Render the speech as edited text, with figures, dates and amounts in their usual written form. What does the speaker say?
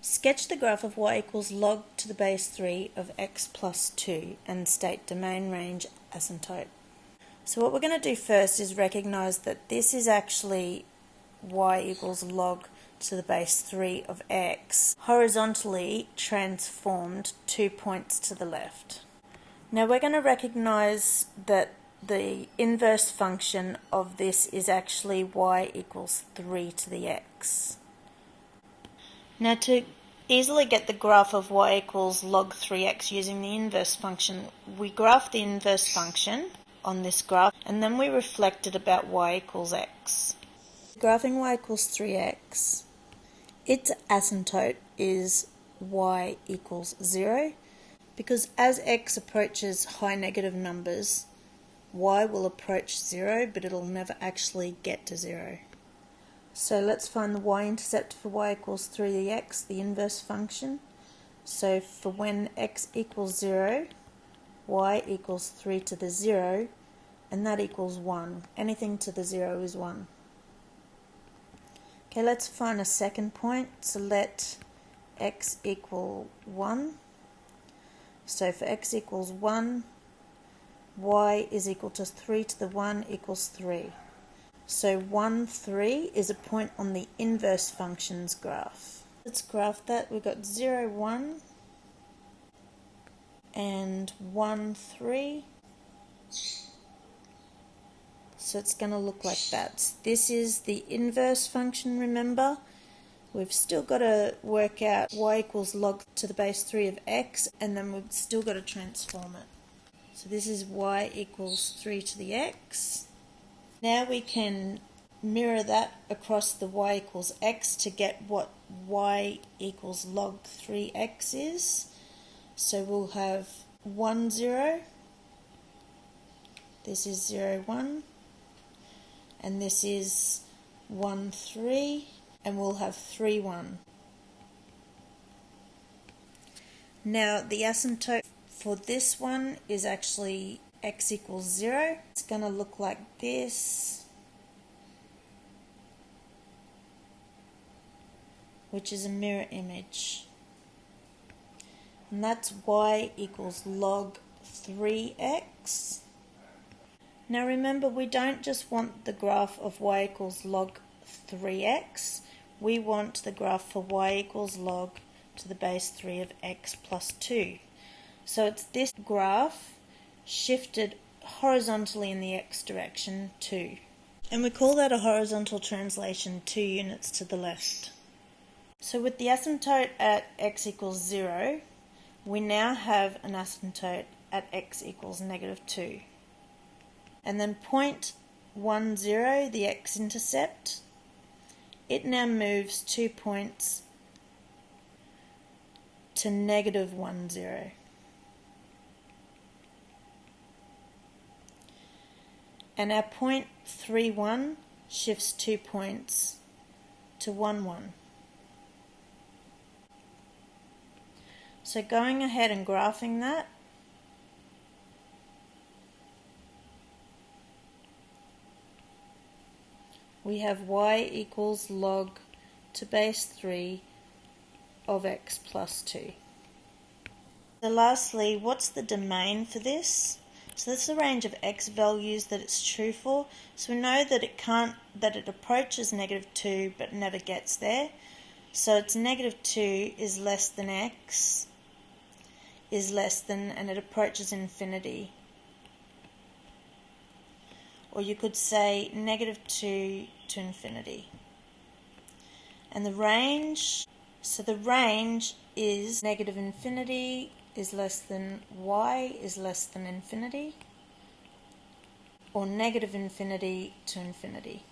Sketch the graph of y equals log to the base 3 of x plus 2 and state domain range asymptote. So what we're going to do first is recognise that this is actually y equals log to the base 3 of x, horizontally transformed 2 points to the left. Now we're going to recognise that the inverse function of this is actually y equals 3 to the x. Now to easily get the graph of y equals log 3x using the inverse function, we graph the inverse function on this graph and then we reflect it about y equals x. Graphing y equals 3x, its asymptote is y equals 0 because as x approaches high negative numbers, y will approach 0 but it'll never actually get to 0. So let's find the y-intercept for y equals 3x, the inverse function. So for when x equals 0, y equals 3 to the 0, and that equals 1. Anything to the 0 is 1. Okay, let's find a second point. So let x equal 1. So for x equals 1, y is equal to 3 to the 1 equals 3. So 1, 3 is a point on the inverse function's graph. Let's graph that. We've got 0, 1 and 1, 3. So it's going to look like that. This is the inverse function, remember. We've still got to work out y equals log to the base 3 of x, and then we've still got to transform it. So this is y equals 3 to the x. Now we can mirror that across the y equals x to get what y equals log 3x is. So we'll have 1, 0. This is 0, 1. And this is 1, 3. And we'll have 3, 1. Now the asymptote for this one is actually x equals 0. It's going to look like this, which is a mirror image. And that's y equals log 3x. Now remember, we don't just want the graph of y equals log 3x. We want the graph for y equals log to the base 3 of x plus 2. So it's this graph shifted horizontally in the x direction 2. And we call that a horizontal translation 2 units to the left. So with the asymptote at x equals 0, we now have an asymptote at x equals negative 2. And then point 1, 0, the x-intercept, it now moves 2 points to negative 1, 0. And our point 3, 1 shifts 2 points to 1, 1. So going ahead and graphing that, we have y equals log to base 3 of x plus 2. So lastly, what's the domain for this? So that's the range of x values that it's true for. So we know that it approaches negative 2 but never gets there. So it's negative 2 is less than x is less than, and it approaches infinity. Or you could say negative 2 to infinity. And the range, so the range is negative infinity is less than y is less than infinity, or negative infinity to infinity.